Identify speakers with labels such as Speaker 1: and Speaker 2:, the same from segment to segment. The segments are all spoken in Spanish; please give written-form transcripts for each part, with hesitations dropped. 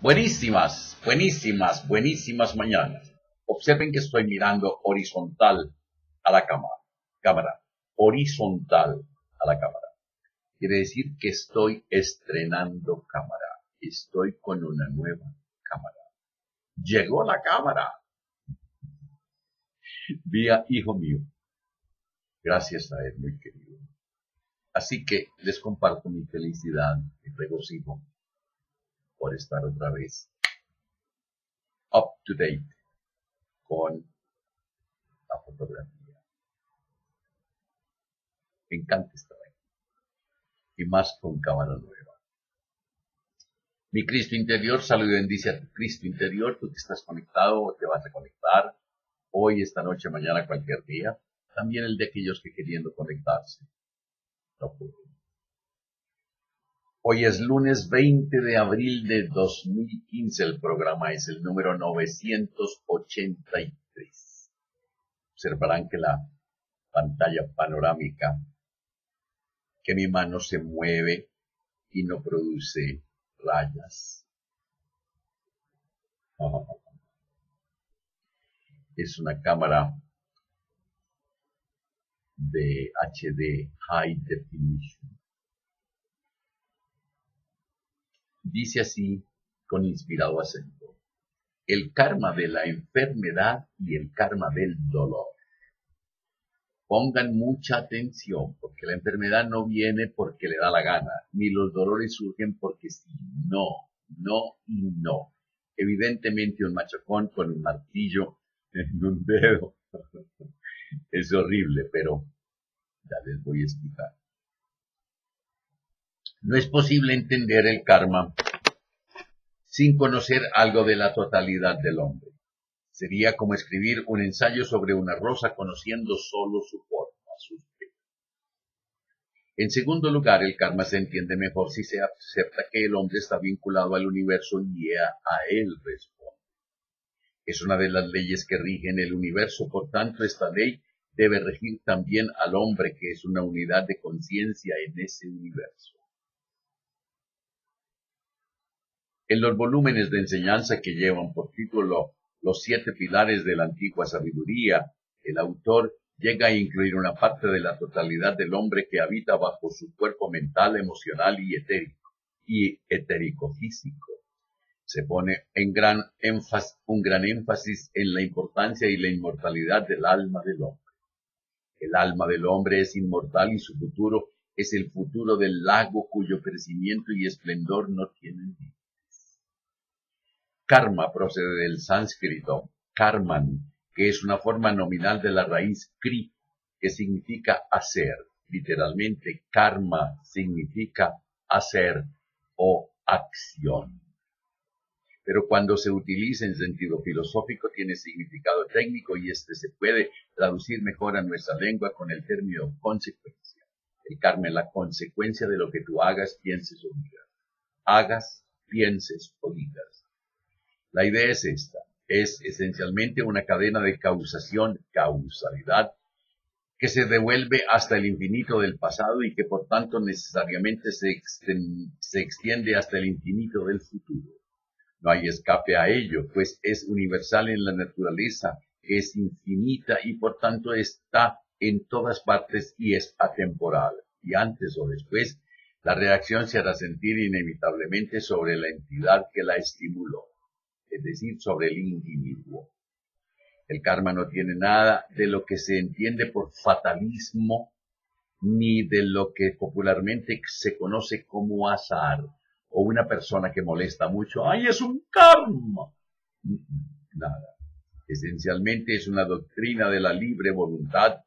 Speaker 1: Buenísimas, buenísimas, buenísimas mañanas. Observen que estoy mirando horizontal a la cámara, horizontal a la cámara. Quiere decir que estoy estrenando cámara. Estoy con una nueva cámara. Llegó la cámara. Vía hijo mío. Gracias a él, muy querido. Así que les comparto mi felicidad y regocijo por estar otra vez up to date con la fotografía. Me encanta estar ahí. Y más con cámara nueva. Mi Cristo interior, saludo y bendice a tu Cristo interior, tú que estás conectado o te vas a conectar hoy, esta noche, mañana, cualquier día. También el de aquellos que queriendo conectarse no pueden. Hoy es lunes 20 de abril de 2015, el programa es el número 983. Observarán que la pantalla panorámica, que mi mano se mueve y no produce rayas. Es una cámara de HD, High Definition. Dice así, con inspirado acento: el karma de la enfermedad y el karma del dolor. Pongan mucha atención, porque la enfermedad no viene porque le da la gana, ni los dolores surgen porque sí. No, no y no. Evidentemente un machacón con un martillo en un dedo es horrible, pero ya les voy a explicar. No es posible entender el karma sin conocer algo de la totalidad del hombre. Sería como escribir un ensayo sobre una rosa conociendo solo su forma, sus pelos. En segundo lugar, el karma se entiende mejor si se acepta que el hombre está vinculado al universo y a él responde. Es una de las leyes que rigen el universo, por tanto, esta ley debe regir también al hombre, que es una unidad de conciencia en ese universo. En los volúmenes de enseñanza que llevan por título Los 7 pilares de la antigua sabiduría, el autor llega a incluir una parte de la totalidad del hombre que habita bajo su cuerpo mental, emocional y etérico físico. Se pone un gran énfasis en la importancia y la inmortalidad del alma del hombre. El alma del hombre es inmortal y su futuro es el futuro del lago cuyo crecimiento y esplendor no tienen límites. Karma procede del sánscrito karman, que es una forma nominal de la raíz kri, que significa hacer. Literalmente, karma significa hacer o acción. Pero cuando se utiliza en sentido filosófico tiene significado técnico y se puede traducir mejor a nuestra lengua con el término consecuencia. El karma es la consecuencia de lo que tú hagas, pienses o digas. Hagas, pienses o digas. La idea es esta, es esencialmente una cadena de causalidad, que se devuelve hasta el infinito del pasado y que por tanto necesariamente se extiende hasta el infinito del futuro. No hay escape a ello, pues es universal en la naturaleza, que es infinita y por tanto está en todas partes y es atemporal. Y antes o después, la reacción se hará sentir inevitablemente sobre la entidad que la estimuló, es decir, sobre el individuo. El karma no tiene nada de lo que se entiende por fatalismo, ni de lo que popularmente se conoce como azar, o una persona que molesta mucho. ¡Ay, es un karma! Nada. Esencialmente es una doctrina de la libre voluntad,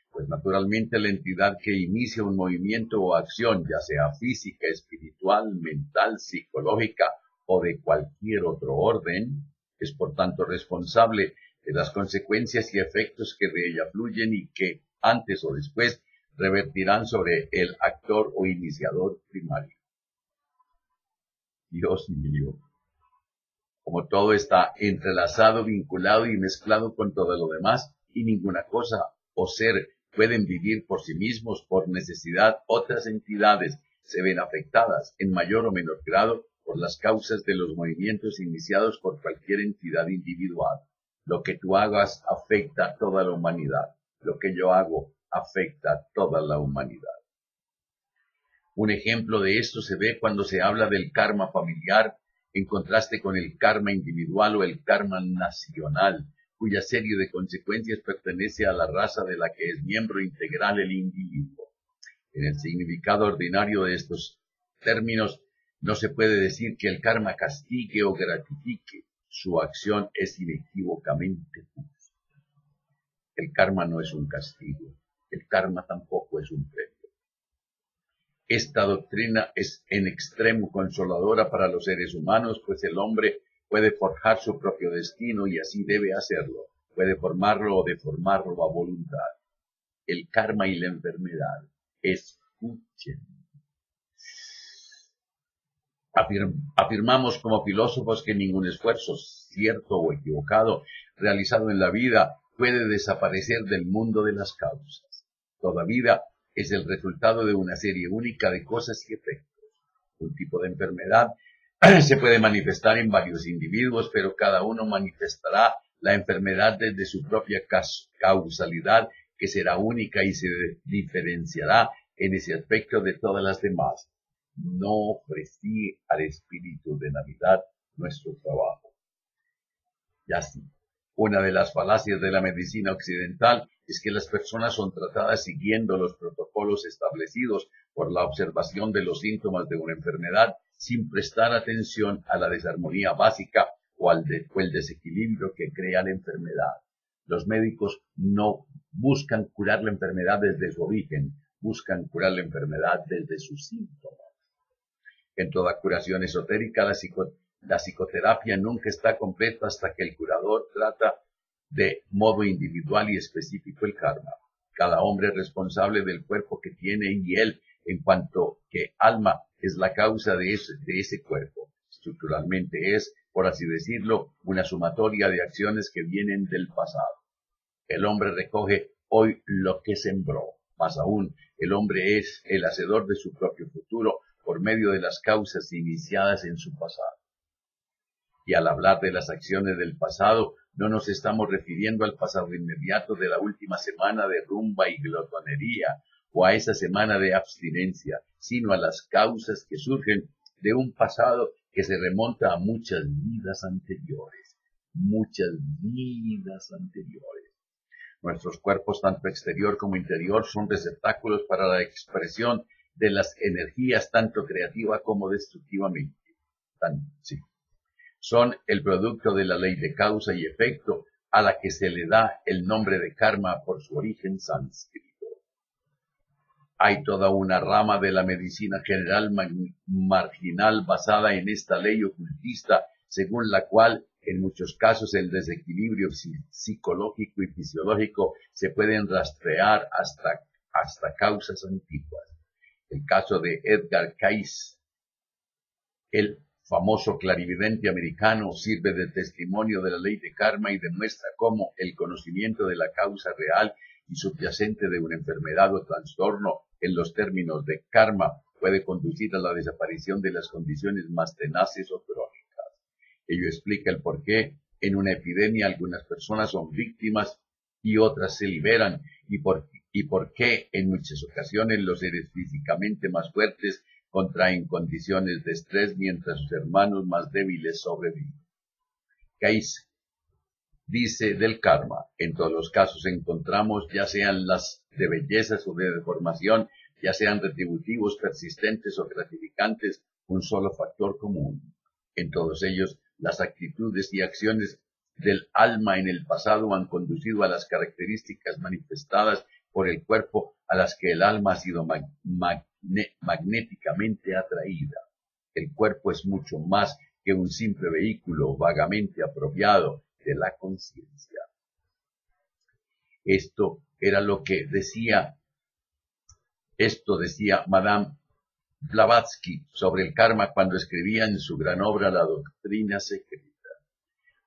Speaker 1: pues naturalmente la entidad que inicia un movimiento o acción, ya sea física, espiritual, mental, psicológica o de cualquier otro orden, es por tanto responsable de las consecuencias y efectos que de ella fluyen y que, antes o después, revertirán sobre el actor o iniciador primario. Dios mío, como todo está entrelazado, vinculado y mezclado con todo lo demás, y ninguna cosa o ser pueden vivir por sí mismos por necesidad, otras entidades se ven afectadas en mayor o menor grado por las causas de los movimientos iniciados por cualquier entidad individual. Lo que tú hagas afecta a toda la humanidad. Lo que yo hago afecta a toda la humanidad. Un ejemplo de esto se ve cuando se habla del karma familiar en contraste con el karma individual o el karma nacional, cuya serie de consecuencias pertenece a la raza de la que es miembro integral el individuo. En el significado ordinario de estos términos, no se puede decir que el karma castigue o gratifique. Su acción es inequívocamente justa. El karma no es un castigo. El karma tampoco es un premio. Esta doctrina es en extremo consoladora para los seres humanos, pues el hombre puede forjar su propio destino y así debe hacerlo. Puede formarlo o deformarlo a voluntad. El karma y la enfermedad. Escuchen. Afirmamos como filósofos que ningún esfuerzo, cierto o equivocado, realizado en la vida puede desaparecer del mundo de las causas. Toda vida es el resultado de una serie única de cosas y efectos. Un tipo de enfermedad se puede manifestar en varios individuos, pero cada uno manifestará la enfermedad desde su propia causalidad, que será única y se diferenciará en ese aspecto de todas las demás. No ofrecí al espíritu de Navidad nuestro trabajo. Ya sí. Una de las falacias de la medicina occidental es que las personas son tratadas siguiendo los protocolos establecidos por la observación de los síntomas de una enfermedad sin prestar atención a la desarmonía básica o el desequilibrio que crea la enfermedad. Los médicos no buscan curar la enfermedad desde su origen, buscan curar la enfermedad desde sus síntomas. En toda curación esotérica, la psicoterapia nunca está completa hasta que el curador trata de modo individual y específico el karma. Cada hombre es responsable del cuerpo que tiene y él, en cuanto que alma, es la causa de ese cuerpo. Estructuralmente es, por así decirlo, una sumatoria de acciones que vienen del pasado. El hombre recoge hoy lo que sembró. Más aún, el hombre es el hacedor de su propio futuro por medio de las causas iniciadas en su pasado. Y al hablar de las acciones del pasado, no nos estamos refiriendo al pasado inmediato de la última semana de rumba y glotonería, o a esa semana de abstinencia, sino a las causas que surgen de un pasado que se remonta a muchas vidas anteriores. Muchas vidas anteriores. Nuestros cuerpos, tanto exterior como interior, son receptáculos para la expresión de las energías, tanto creativa como destructivamente. Sí. Son el producto de la ley de causa y efecto, a la que se le da el nombre de karma por su origen sánscrito. Hay toda una rama de la medicina general marginal basada en esta ley ocultista, según la cual, en muchos casos, el desequilibrio psicológico y fisiológico se pueden rastrear hasta causas antiguas. El caso de Edgar Cayce, el famoso clarividente americano, sirve de testimonio de la ley de karma y demuestra cómo el conocimiento de la causa real y subyacente de una enfermedad o trastorno en los términos de karma puede conducir a la desaparición de las condiciones más tenaces o crónicas. Ello explica el por qué en una epidemia algunas personas son víctimas y otras se liberan, y por qué en muchas ocasiones los seres físicamente más fuertes contraen condiciones de estrés mientras sus hermanos más débiles sobreviven. Cayce dice del karma: en todos los casos encontramos, ya sean las de bellezas o de deformación, ya sean retributivos, persistentes o gratificantes, un solo factor común. En todos ellos, las actitudes y acciones del alma en el pasado han conducido a las características manifestadas por el cuerpo a las que el alma ha sido magnéticamente atraída. El cuerpo es mucho más que un simple vehículo vagamente apropiado de la conciencia. Esto decía Madame Blavatsky sobre el karma cuando escribía en su gran obra La doctrina secreta.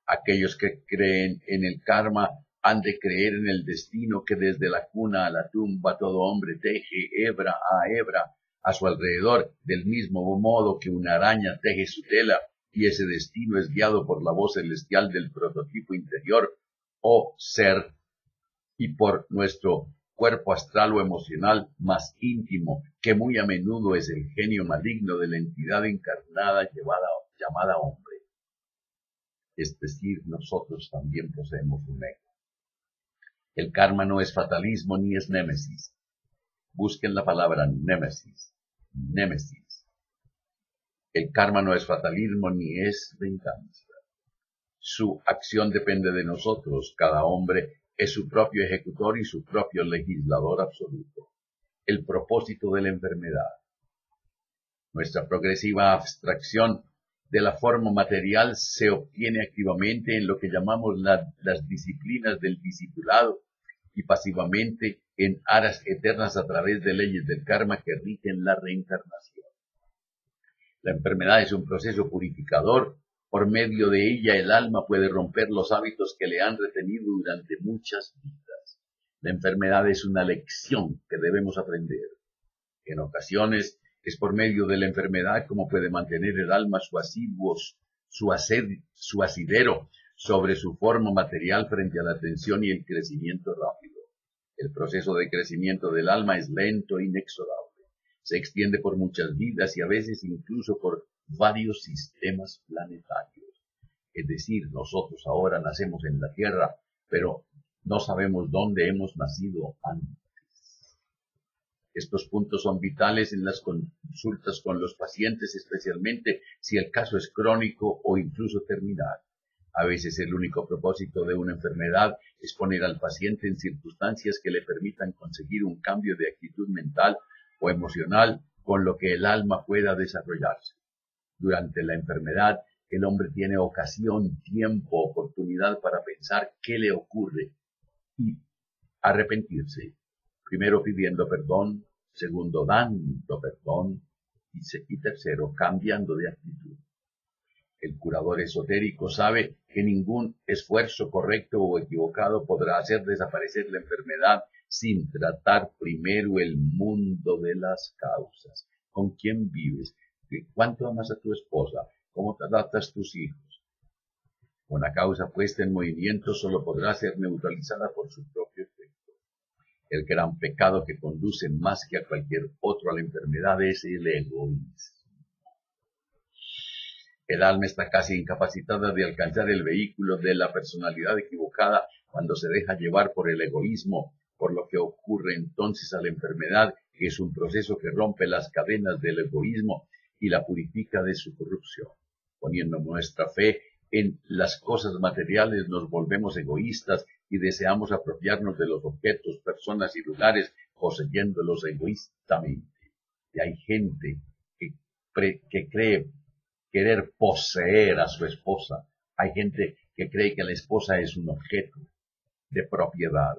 Speaker 1: Aquellos que creen en el karma han de creer en el destino que desde la cuna a la tumba todo hombre teje hebra a hebra a su alrededor, del mismo modo que una araña teje su tela, y ese destino es guiado por la voz celestial del prototipo interior o ser, y por nuestro cuerpo astral o emocional más íntimo, que muy a menudo es el genio maligno de la entidad encarnada llamada hombre. Es decir, nosotros también poseemos un ego. El karma no es fatalismo ni es némesis. Busquen la palabra némesis. Némesis. El karma no es fatalismo ni es venganza. Su acción depende de nosotros. Cada hombre es su propio ejecutor y su propio legislador absoluto. El propósito de la enfermedad. Nuestra progresiva abstracción de la forma material se obtiene activamente en lo que llamamos las disciplinas del discipulado y pasivamente en aras eternas a través de leyes del karma que rigen la reencarnación. La enfermedad es un proceso purificador. Por medio de ella el alma puede romper los hábitos que le han retenido durante muchas vidas. La enfermedad es una lección que debemos aprender. En ocasiones es por medio de la enfermedad como puede mantener el alma su asidero sobre su forma material frente a la tensión y el crecimiento rápido. El proceso de crecimiento del alma es lento e inexorable. Se extiende por muchas vidas y a veces incluso por varios sistemas planetarios. Es decir, nosotros ahora nacemos en la Tierra, pero no sabemos dónde hemos nacido antes. Estos puntos son vitales en las consultas con los pacientes, especialmente si el caso es crónico o incluso terminal. A veces el único propósito de una enfermedad es poner al paciente en circunstancias que le permitan conseguir un cambio de actitud mental o emocional con lo que el alma pueda desarrollarse. Durante la enfermedad, el hombre tiene ocasión, tiempo, oportunidad para pensar qué le ocurre y arrepentirse. Primero pidiendo perdón, segundo dando perdón y tercero cambiando de actitud. El curador esotérico sabe que ningún esfuerzo correcto o equivocado podrá hacer desaparecer la enfermedad sin tratar primero el mundo de las causas. ¿Con quién vives? ¿Cuánto amas a tu esposa? ¿Cómo tratas tus hijos? Una causa puesta en movimiento solo podrá ser neutralizada por su propio efecto. El gran pecado que conduce más que a cualquier otro a la enfermedad es el egoísmo. El alma está casi incapacitada de alcanzar el vehículo de la personalidad equivocada cuando se deja llevar por el egoísmo, por lo que ocurre entonces a la enfermedad, que es un proceso que rompe las cadenas del egoísmo y la purifica de su corrupción. Poniendo nuestra fe en las cosas materiales nos volvemos egoístas y deseamos apropiarnos de los objetos, personas y lugares, poseyéndolos egoístamente. Y hay gente que cree querer poseer a su esposa. Hay gente que cree que la esposa es un objeto de propiedad.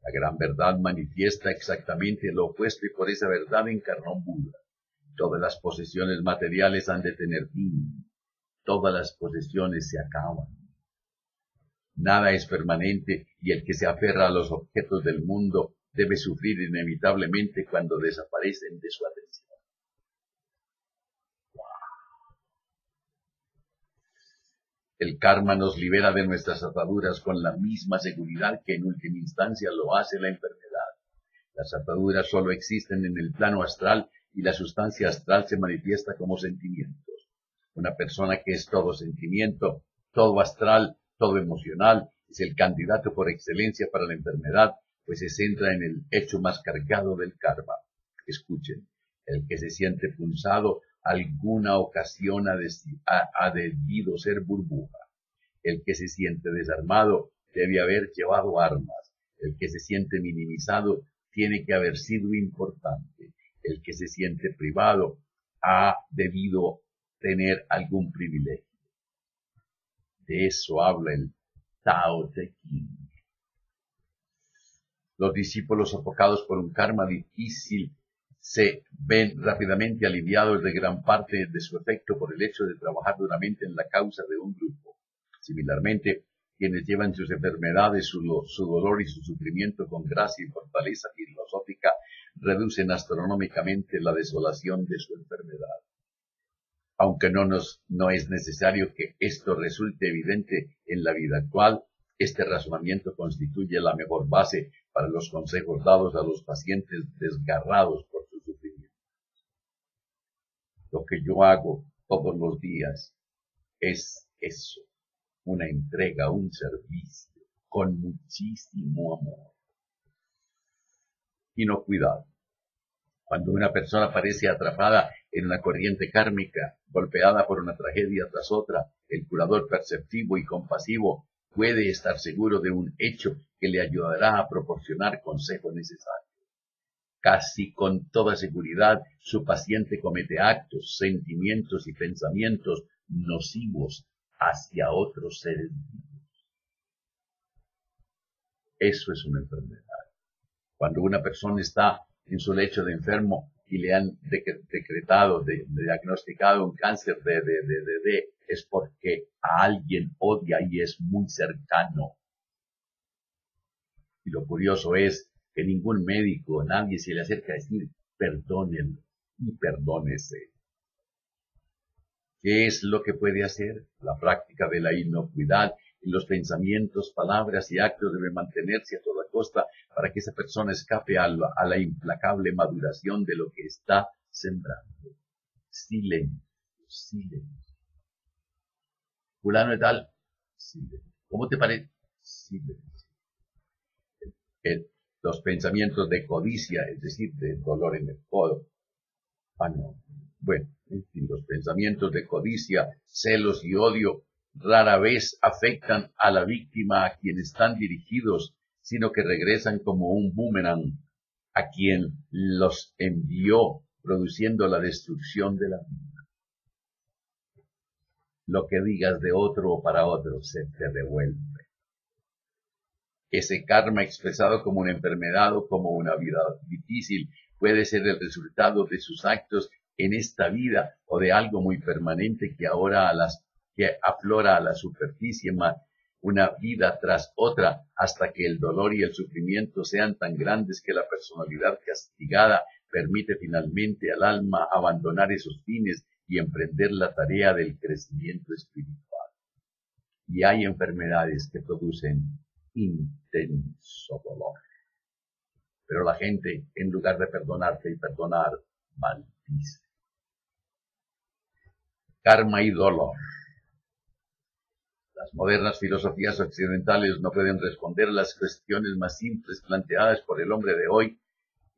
Speaker 1: La gran verdad manifiesta exactamente lo opuesto y por esa verdad encarnó Buda. Todas las posesiones materiales han de tener fin. Todas las posesiones se acaban. Nada es permanente y el que se aferra a los objetos del mundo debe sufrir inevitablemente cuando desaparecen de su atención. El karma nos libera de nuestras ataduras con la misma seguridad que en última instancia lo hace la enfermedad. Las ataduras solo existen en el plano astral y la sustancia astral se manifiesta como sentimientos. Una persona que es todo sentimiento, todo astral, todo emocional, es el candidato por excelencia para la enfermedad, pues se centra en el hecho más cargado del karma. Escuchen, el que se siente punzado, alguna ocasión ha debido ser burbuja. El que se siente desarmado debe haber llevado armas. El que se siente minimizado tiene que haber sido importante. El que se siente privado ha debido tener algún privilegio. De eso habla el Tao Te Ching. Los discípulos sofocados por un karma difícil se ven rápidamente aliviados de gran parte de su efecto por el hecho de trabajar duramente en la causa de un grupo. Similarmente, quienes llevan sus enfermedades, su dolor y su sufrimiento con gracia y fortaleza filosófica, reducen astronómicamente la desolación de su enfermedad. Aunque no es necesario que esto resulte evidente en la vida actual, este razonamiento constituye la mejor base para los consejos dados a los pacientes desgarrados por su sufrimiento. Lo que yo hago todos los días es eso, una entrega, un servicio, con muchísimo amor. Inocuidad. Cuando una persona parece atrapada en una corriente kármica, golpeada por una tragedia tras otra, el curador perceptivo y compasivo puede estar seguro de un hecho que le ayudará a proporcionar consejo necesario. Casi con toda seguridad, su paciente comete actos, sentimientos y pensamientos nocivos hacia otros seres vivos. Eso es una enfermedad. Cuando una persona está en su lecho de enfermo y le han decretado, diagnosticado un cáncer es porque a alguien odia y es muy cercano. Y lo curioso es que ningún médico, nadie se le acerca a decir, perdónenlo y perdónese. ¿Qué es lo que puede hacer? La práctica de la inocuidad en los pensamientos, palabras y actos debe mantenerse a toda costa para que esa persona escape a la implacable maduración de lo que está sembrando. Silencio, silencio. Fulano y tal, silencio. ¿Cómo te parece? Silencio. Los pensamientos de codicia, es decir, de dolor en el codo. No. Bueno, en fin, los pensamientos de codicia, celos y odio rara vez afectan a la víctima a quien están dirigidos, sino que regresan como un boomerang a quien los envió, produciendo la destrucción de la vida. Lo que digas de otro o para otro se te devuelve. Ese karma expresado como una enfermedad o como una vida difícil puede ser el resultado de sus actos en esta vida o de algo muy permanente que ahora que aflora a la superficie una vida tras otra hasta que el dolor y el sufrimiento sean tan grandes que la personalidad castigada permite finalmente al alma abandonar esos fines y emprender la tarea del crecimiento espiritual. Y hay enfermedades que producen intenso dolor. Pero la gente, en lugar de perdonarte y perdonar, maldice. Karma y dolor. Las modernas filosofías occidentales no pueden responder a las cuestiones más simples planteadas por el hombre de hoy,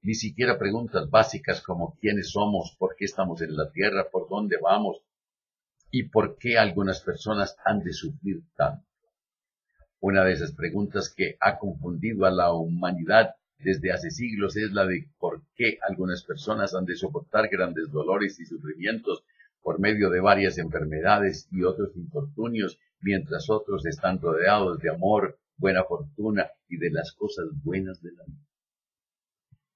Speaker 1: ni siquiera preguntas básicas como quiénes somos, por qué estamos en la tierra, por dónde vamos y por qué algunas personas han de sufrir tanto. Una de esas preguntas que ha confundido a la humanidad desde hace siglos es la de por qué algunas personas han de soportar grandes dolores y sufrimientos por medio de varias enfermedades y otros infortunios, mientras otros están rodeados de amor, buena fortuna y de las cosas buenas de la vida.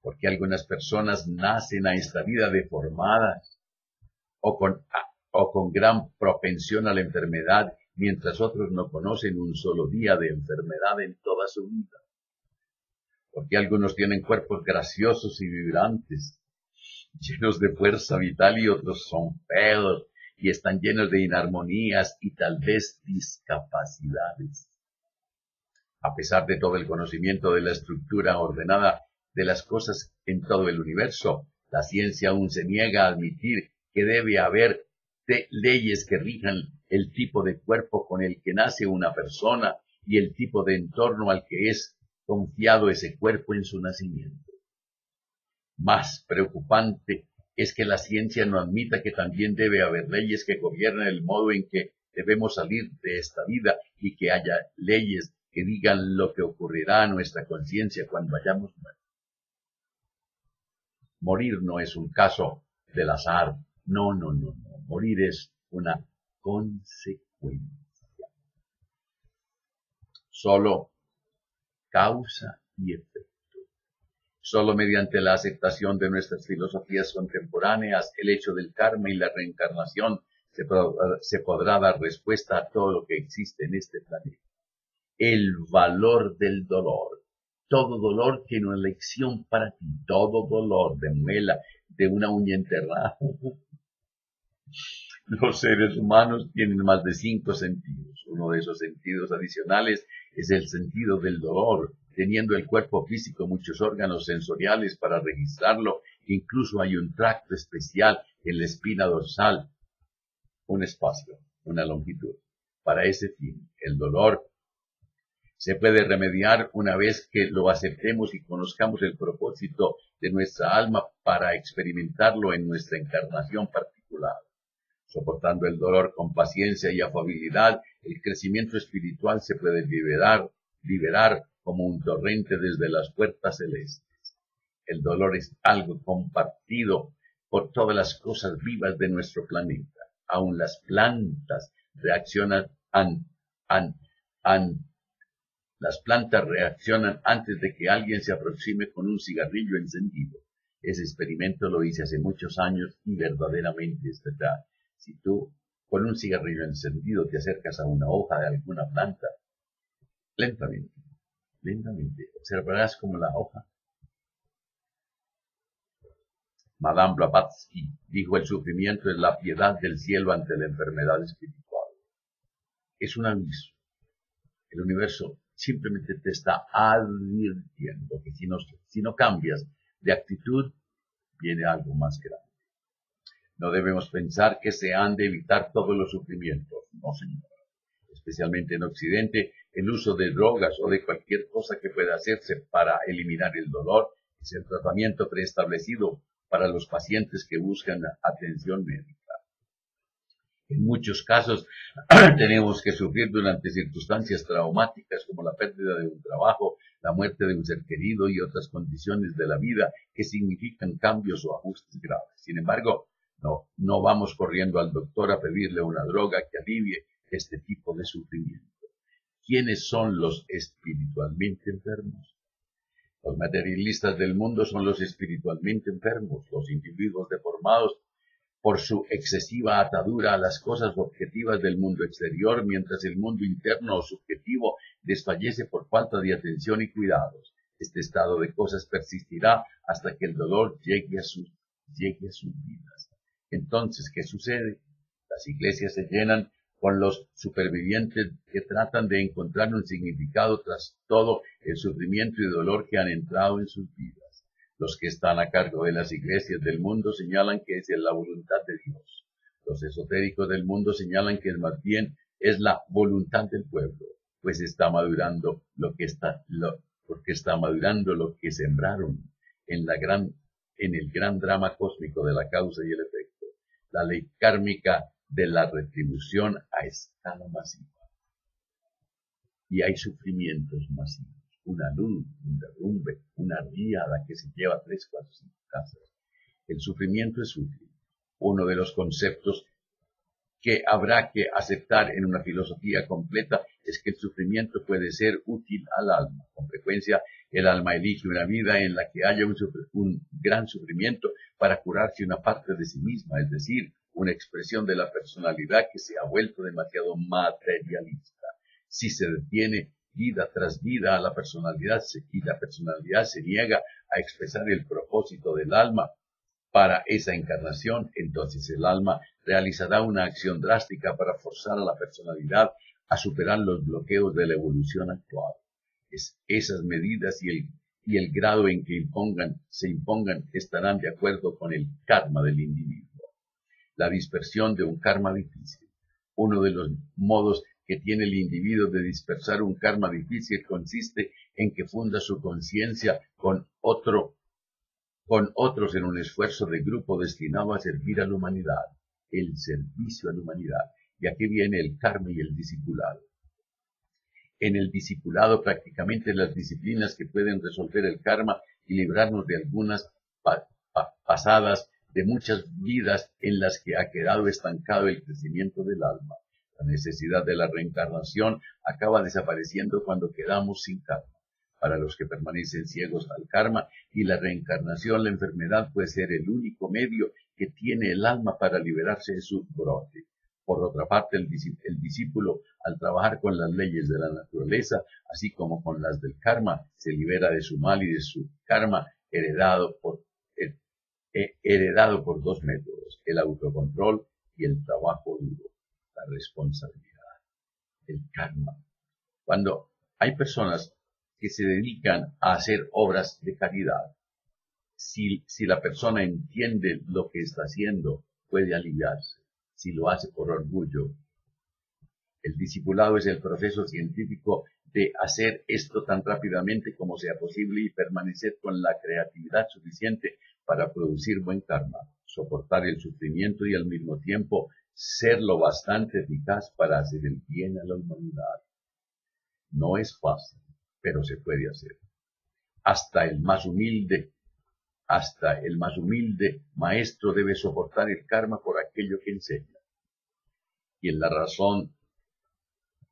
Speaker 1: Porque algunas personas nacen a esta vida deformadas o con gran propensión a la enfermedad, mientras otros no conocen un solo día de enfermedad en toda su vida. Porque algunos tienen cuerpos graciosos y vibrantes, llenos de fuerza vital, y otros son feos y están llenos de inarmonías y tal vez discapacidades. A pesar de todo el conocimiento de la estructura ordenada de las cosas en todo el universo, la ciencia aún se niega a admitir que debe haber leyes que rijan el tipo de cuerpo con el que nace una persona y el tipo de entorno al que es confiado ese cuerpo en su nacimiento. Más preocupante es que la ciencia no admita que también debe haber leyes que gobiernen el modo en que debemos salir de esta vida y que haya leyes que digan lo que ocurrirá a nuestra conciencia cuando hayamos muerto. Morir no es un caso del azar. No. Morir es una consecuencia. Solo causa y efecto. Solo mediante la aceptación de nuestras filosofías contemporáneas, el hecho del karma y la reencarnación se podrá dar respuesta a todo lo que existe en este planeta. El valor del dolor, Todo dolor tiene una lección para ti. Todo dolor de muela, de una uña enterrada. Los seres humanos tienen más de 5 sentidos. Uno de esos sentidos adicionales es el sentido del dolor. Teniendo el cuerpo físico muchos órganos sensoriales para registrarlo, incluso hay un tracto especial en la espina dorsal, un espacio, una longitud. Para ese fin, el dolor se puede remediar una vez que lo aceptemos y conozcamos el propósito de nuestra alma para experimentarlo en nuestra encarnación particular. Soportando el dolor con paciencia y afabilidad, el crecimiento espiritual se puede liberar como un torrente desde las puertas celestes. El dolor es algo compartido por todas las cosas vivas de nuestro planeta. Aún las plantas reaccionan las plantas reaccionan antes de que alguien se aproxime con un cigarrillo encendido. Ese experimento lo hice hace muchos años y verdaderamente es verdad. Si tú con un cigarrillo encendido te acercas a una hoja de alguna planta, lentamente, observarás como la hoja. Madame Blavatsky dijo: el sufrimiento es la piedad del cielo ante la enfermedad espiritual. Es un aviso. El universo simplemente te está advirtiendo que si no cambias de actitud, viene algo más grande. No debemos pensar que se han de evitar todos los sufrimientos. No, señor. Especialmente en Occidente, el uso de drogas o de cualquier cosa que pueda hacerse para eliminar el dolor es el tratamiento preestablecido para los pacientes que buscan atención médica. En muchos casos tenemos que sufrir durante circunstancias traumáticas como la pérdida de un trabajo, la muerte de un ser querido y otras condiciones de la vida que significan cambios o ajustes graves. Sin embargo, no vamos corriendo al doctor a pedirle una droga que alivie este tipo de sufrimiento. ¿Quiénes son los espiritualmente enfermos? Los materialistas del mundo son los espiritualmente enfermos, los individuos deformados por su excesiva atadura a las cosas objetivas del mundo exterior, mientras el mundo interno o subjetivo desfallece por falta de atención y cuidados. Este estado de cosas persistirá hasta que el dolor llegue a sus vidas. Entonces, ¿qué sucede? Las iglesias se llenan con los supervivientes que tratan de encontrar un significado tras todo el sufrimiento y dolor que han entrado en sus vidas. Los que están a cargo de las iglesias del mundo señalan que es la voluntad de Dios. Los esotéricos del mundo señalan que más bien es la voluntad del pueblo, pues está madurando porque está madurando lo que sembraron en el gran drama cósmico de la causa y el efecto, la ley kármica de la retribución a escala masiva. Y hay sufrimientos masivos. Una luz, un derrumbe, una riada que se lleva 3, 4, 5 casas. El sufrimiento es útil. Uno de los conceptos que habrá que aceptar en una filosofía completa es que el sufrimiento puede ser útil al alma. Con frecuencia, el alma elige una vida en la que haya un gran sufrimiento para curarse una parte de sí misma, es decir, una expresión de la personalidad que se ha vuelto demasiado materialista. Si se detiene vida tras vida a la personalidad y la personalidad se niega a expresar el propósito del alma para esa encarnación, entonces el alma realizará una acción drástica para forzar a la personalidad a superar los bloqueos de la evolución actual. Esas medidas y el grado en que se impongan estarán de acuerdo con el karma del individuo. La dispersión de un karma difícil. Uno de los modos que tiene el individuo de dispersar un karma difícil consiste en que funda su conciencia con otros en un esfuerzo de grupo destinado a servir a la humanidad, el servicio a la humanidad. Y aquí viene el karma y el discipulado. En el discipulado, prácticamente las disciplinas que pueden resolver el karma y librarnos de algunas pasadas de muchas vidas en las que ha quedado estancado el crecimiento del alma. La necesidad de la reencarnación acaba desapareciendo cuando quedamos sin karma. Para los que permanecen ciegos al karma y la reencarnación, la enfermedad puede ser el único medio que tiene el alma para liberarse de su brote. Por otra parte, el discípulo, al trabajar con las leyes de la naturaleza, así como con las del karma, se libera de su mal y de su karma heredado por dos métodos: el autocontrol y el trabajo duro, la responsabilidad, el karma. Cuando hay personas que se dedican a hacer obras de caridad, si la persona entiende lo que está haciendo, puede aliviarse. Si lo hace por orgullo, el discipulado es el proceso científico de hacer esto tan rápidamente como sea posible y permanecer con la creatividad suficiente para producir buen karma, soportar el sufrimiento y al mismo tiempo ser lo bastante eficaz para hacer el bien a la humanidad. No es fácil, pero se puede hacer. Hasta el más humilde maestro debe soportar el karma por aquello que enseña. Y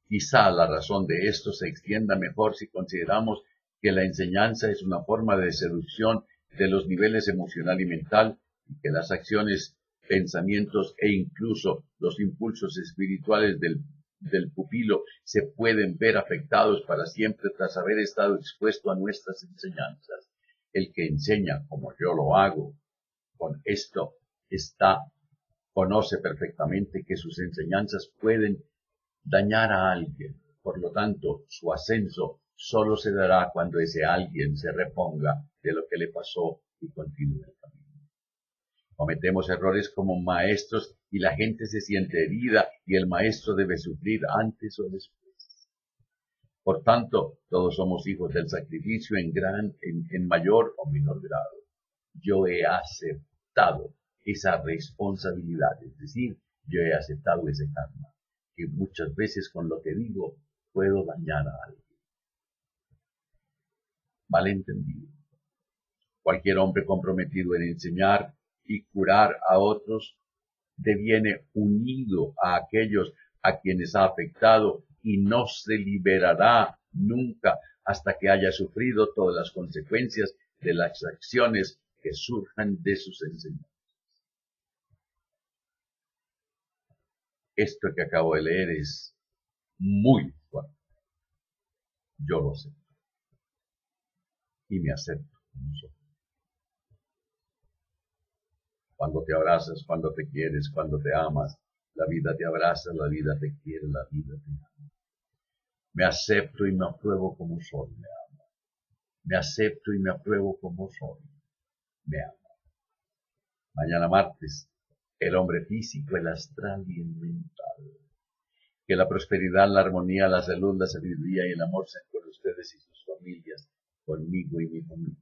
Speaker 1: quizá la razón de esto se extienda mejor si consideramos que la enseñanza es una forma de seducción de los niveles emocional y mental, y que las acciones, pensamientos e incluso los impulsos espirituales del pupilo se pueden ver afectados para siempre tras haber estado expuesto a nuestras enseñanzas. El que enseña como yo lo hago, con esto conoce perfectamente que sus enseñanzas pueden dañar a alguien. Por lo tanto, su ascenso solo se dará cuando ese alguien se reponga de lo que le pasó y continúe el camino. Cometemos errores como maestros y la gente se siente herida y el maestro debe sufrir antes o después. Por tanto, todos somos hijos del sacrificio en mayor o menor grado. Yo he aceptado esa responsabilidad, es decir, yo he aceptado ese karma, que muchas veces con lo que digo puedo dañar a alguien. Malentendido. Cualquier hombre comprometido en enseñar y curar a otros deviene unido a aquellos a quienes ha afectado y no se liberará nunca hasta que haya sufrido todas las consecuencias de las acciones que surjan de sus enseñanzas. Esto que acabo de leer es muy fuerte. Yo lo sé. Y me acepto como soy. Cuando te abrazas, cuando te quieres, cuando te amas, la vida te abraza, la vida te quiere, la vida te ama. Me acepto y me apruebo como soy, me ama. Me acepto y me apruebo como soy, me ama. Mañana martes, el hombre físico, el astral y el mental. Que la prosperidad, la armonía, la salud, la sabiduría y el amor sean con ustedes y sus familias, conmigo y mi familia.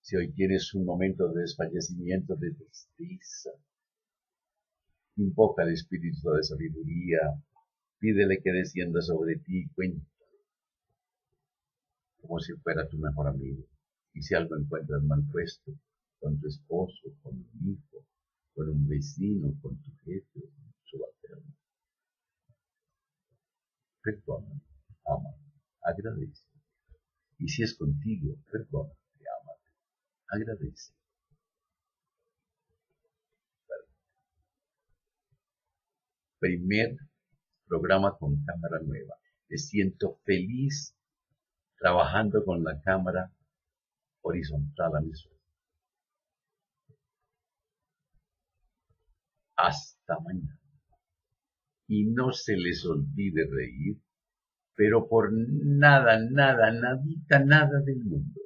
Speaker 1: Si hoy tienes un momento de desfallecimiento, de tristeza, invoca al espíritu de sabiduría, pídele que descienda sobre ti, cuéntalo, como si fuera tu mejor amigo. Y si algo encuentras mal puesto, con tu esposo, con un hijo, con un vecino, con tu jefe, con tu subalterno, perdona, ama, agradece. Y si es contigo, perdona, ámate, agradece. Primer programa con cámara nueva. Me siento feliz trabajando con la cámara horizontal a mis ojos. Hasta mañana. Y no se les olvide reír, pero por nada, nadita, nada del mundo.